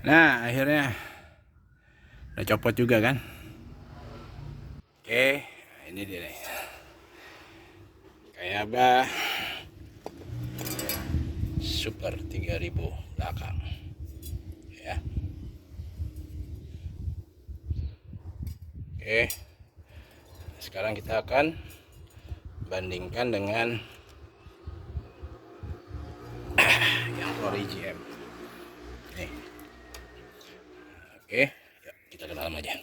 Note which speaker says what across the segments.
Speaker 1: Nah, akhirnya udah copot juga kan. Oke, ini dia nih. Kayak apa? Super 3000 belakang. Ya. Oke. Sekarang kita akan bandingkan dengan yang Ori GM. Nih. Oke, yuk kita ke dalam aja.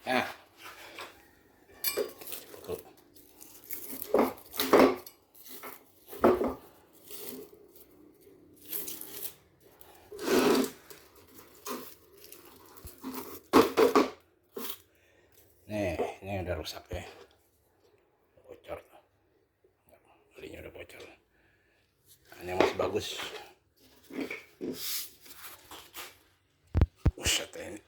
Speaker 1: Nah, tuh. Nih, ini udah rusak ya. Bocor. Olinya udah bocor. Nah, ini masih bagus. Buset ini.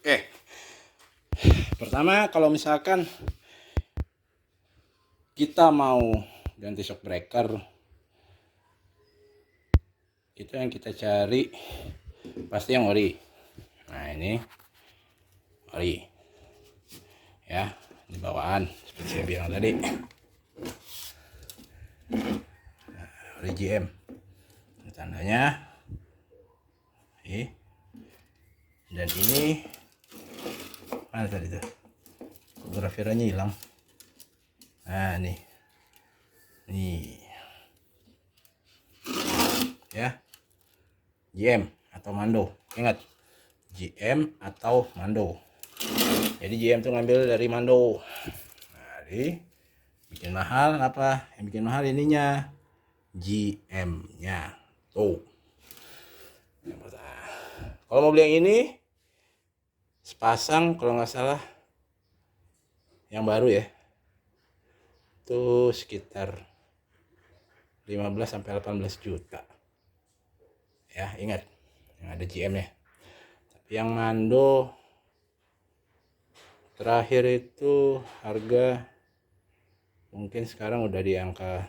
Speaker 1: Oke. Pertama, kalau misalkan kita mau ganti shock breaker, itu yang kita cari pasti yang ori. Nah, ini ori ya, di bawaan seperti saya bilang tadi. Nah, ori GM tandanya dan ini mana tadi tuh fotografernya hilang. Nah, nih ya, GM atau Mando. Ingat, GM atau Mando. Jadi GM tuh ngambil dari Mando. Nah, jadi bikin mahal apa? Yang bikin mahal ininya, GM-nya tuh. Kalau mau beli yang ini sepasang, kalau nggak salah yang baru ya, itu sekitar 15 sampai 18 juta. Ya, ingat yang ada GM-nya. Tapi yang Mando terakhir itu harga mungkin sekarang udah di angka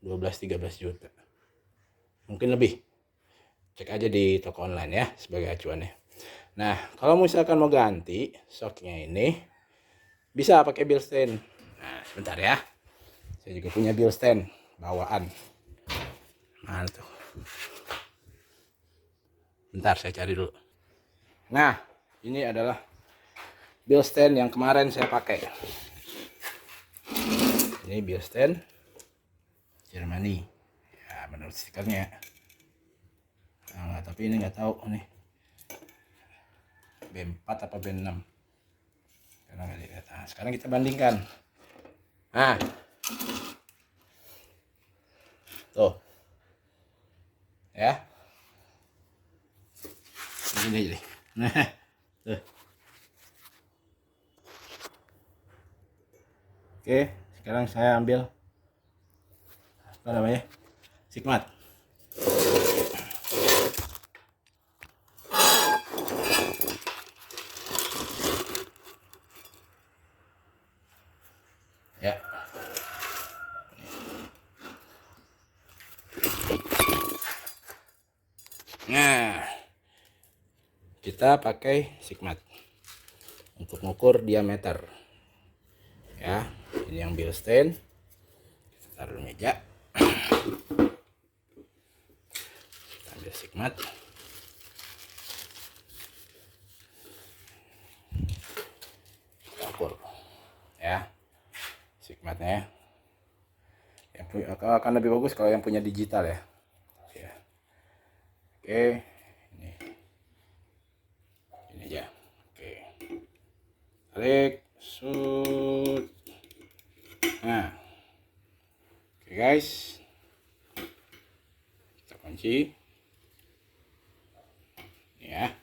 Speaker 1: 12-13 juta. Mungkin lebih. Cek aja di toko online ya sebagai acuannya. Nah, kalau misalkan mau ganti shocknya ini, bisa pakai Bilstein. Nah, sebentar ya. Saya juga punya Bilstein bawaan. Mana tuh? Bentar, saya cari dulu. Nah, ini adalah Bilstein yang kemarin saya pakai. Ini Bilstein Germany. Ya, menurut stikernya. Nah, tapi ini nggak tahu nih. B4 apa B6. Karena nggak dilihat. Nah, sekarang kita bandingkan. Nah, tuh ya, ini jadi. Nah, tuh. Oke, sekarang saya ambil apa namanya, Sigmat. Ya. Nah, kita pakai Sigmat untuk mengukur diameter. Ya, ini yang Bilstein. Kita taruh di meja. Kita ambil Sigmat. Kita ukur. Ya, Sigmatnya. Yang akan lebih bagus kalau yang punya digital ya. Ya. Oke, ini aja. Oke, tarik, shoot. Nah, oke guys, kita kunci. Ya,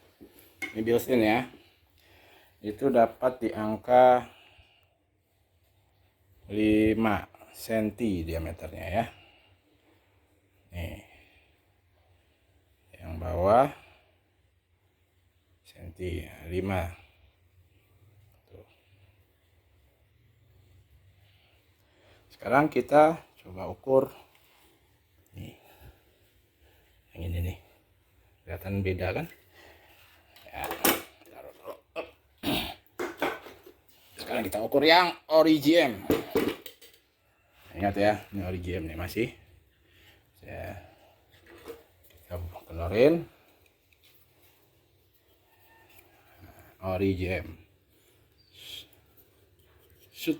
Speaker 1: ini Bilstein ya. Itu dapat di angka 5 cm diameternya ya. Nih, yang bawah senti 5. Tuh. Sekarang kita coba ukur nih, yang ini nih, kelihatan beda kan ya. Taruh dulu. Sekarang kita ukur yang Origem. Ingat ya, ini Origem nih masih ya, kita keluarin Origem. Shoot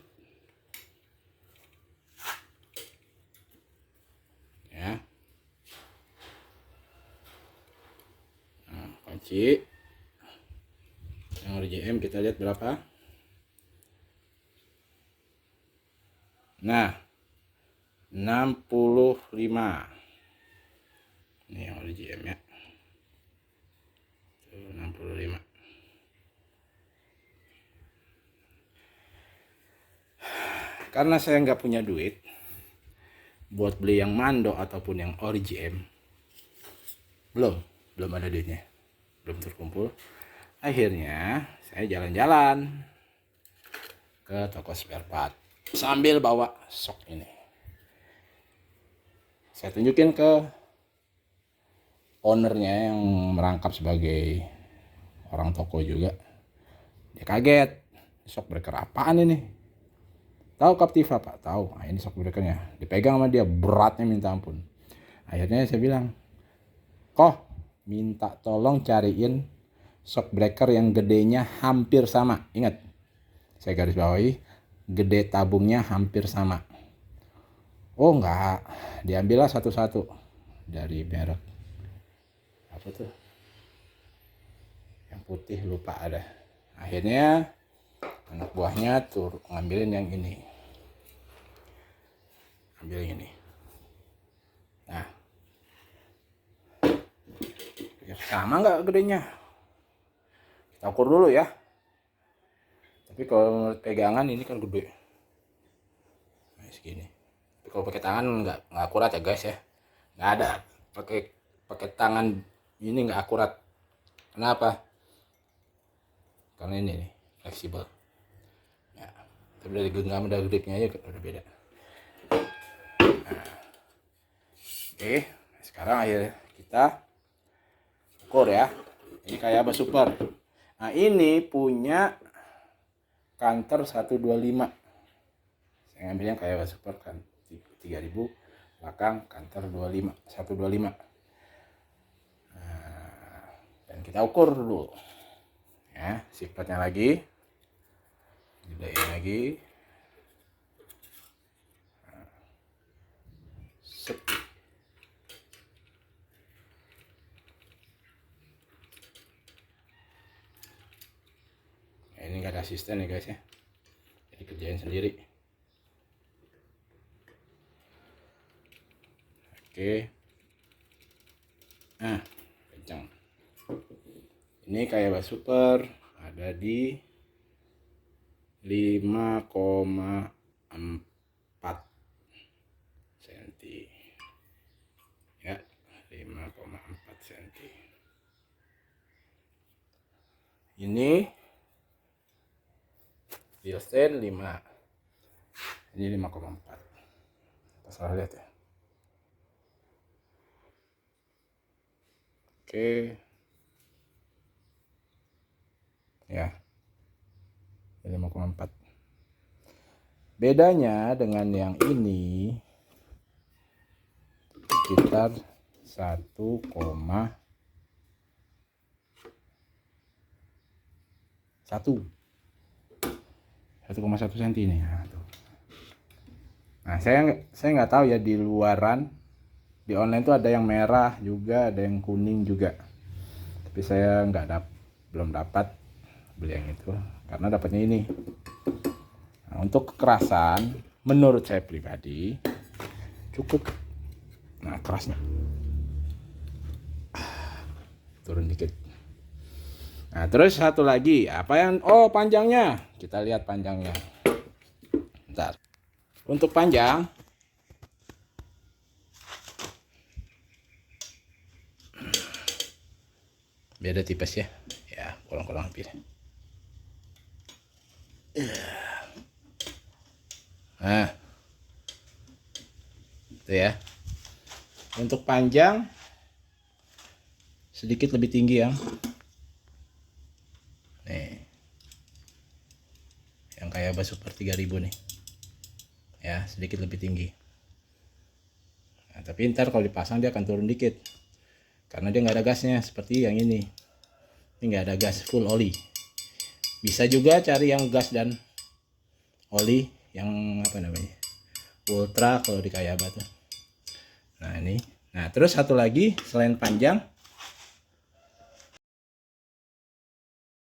Speaker 1: ya. Nah, kunci yang Origem kita lihat berapa. Nah, 65. Ini yang Origem ya. Tuh, 65. Karena saya nggak punya duit buat beli yang Mando ataupun yang Origem, belum ada duitnya, belum terkumpul. Akhirnya saya jalan-jalan ke toko spare part sambil bawa sok ini. Saya tunjukin ke ownernya yang merangkap sebagai orang toko juga. Dia kaget, shock breaker apaan ini? Tahu Captiva Pak? Tahu. Nah, ini shock breakernya. Dipegang sama dia, beratnya minta ampun. Akhirnya saya bilang, kok minta tolong cariin shock breaker yang gedenya hampir sama. Ingat, saya garis bawahi, gede tabungnya hampir sama. Oh enggak, diambillah satu-satu dari merek apa tuh? Yang putih lupa ada. Akhirnya anak buahnya tuh ngambilin yang ini. Ambil yang ini. Nah, sama nggak gedenya? Kita ukur dulu ya. Tapi kalau menurut pegangan ini kan gede. Nah, segini. Tapi kalau pakai tangan nggak akurat ya guys ya. Nggak ada. Pakai tangan ini nggak akurat. Kenapa? Karena ini nih fleksibel. Ya. Tapi dari genggam dan gripnya aja udah beda. Nah. Oke, sekarang akhirnya kita ukur ya. Ini kayak apa super. Nah, ini punya Kanter 125. Saya ngambil yang kayak super kan 3000, belakang Kanter 125. Nah, dan kita ukur dulu. Ya, sifatnya lagi. Gedein lagi. Nah. Set. Ini nggak ada asisten ya guys ya, jadi kerjain sendiri. Oke, nah kencang. Ini kayak bas super ada di 5,4 cm ya, 5,4 cm. Ini Bilstein 5, ini 5,4. Kita salah lihat ya. Oke ya, 5,4. bedanya dengan yang ini sekitar 1,1 cm ini. Nah, saya nggak tahu ya di luaran, di online tuh ada yang merah juga, ada yang kuning juga. Tapi saya belum dapat beli yang itu karena dapatnya ini. Nah, untuk kekerasan menurut saya pribadi cukup. Nah, kerasnya turun dikit. Nah, terus satu lagi, apa yang panjangnya? Kita lihat panjangnya. Bentar. Untuk panjang Beda tipes ya. Ya, kurang-kurang lebih. Nah, itu ya. Untuk panjang sedikit lebih tinggi yang nih, yang Kayaba Super 3000 nih ya, sedikit lebih tinggi. Nah, tapi ntar kalau dipasang dia akan turun dikit karena dia nggak ada gasnya seperti yang ini nggak ada gas, full oli. Bisa juga cari yang gas dan oli yang apa namanya, ultra kalau di Kayaba tuh. Nah ini, nah terus satu lagi selain panjang,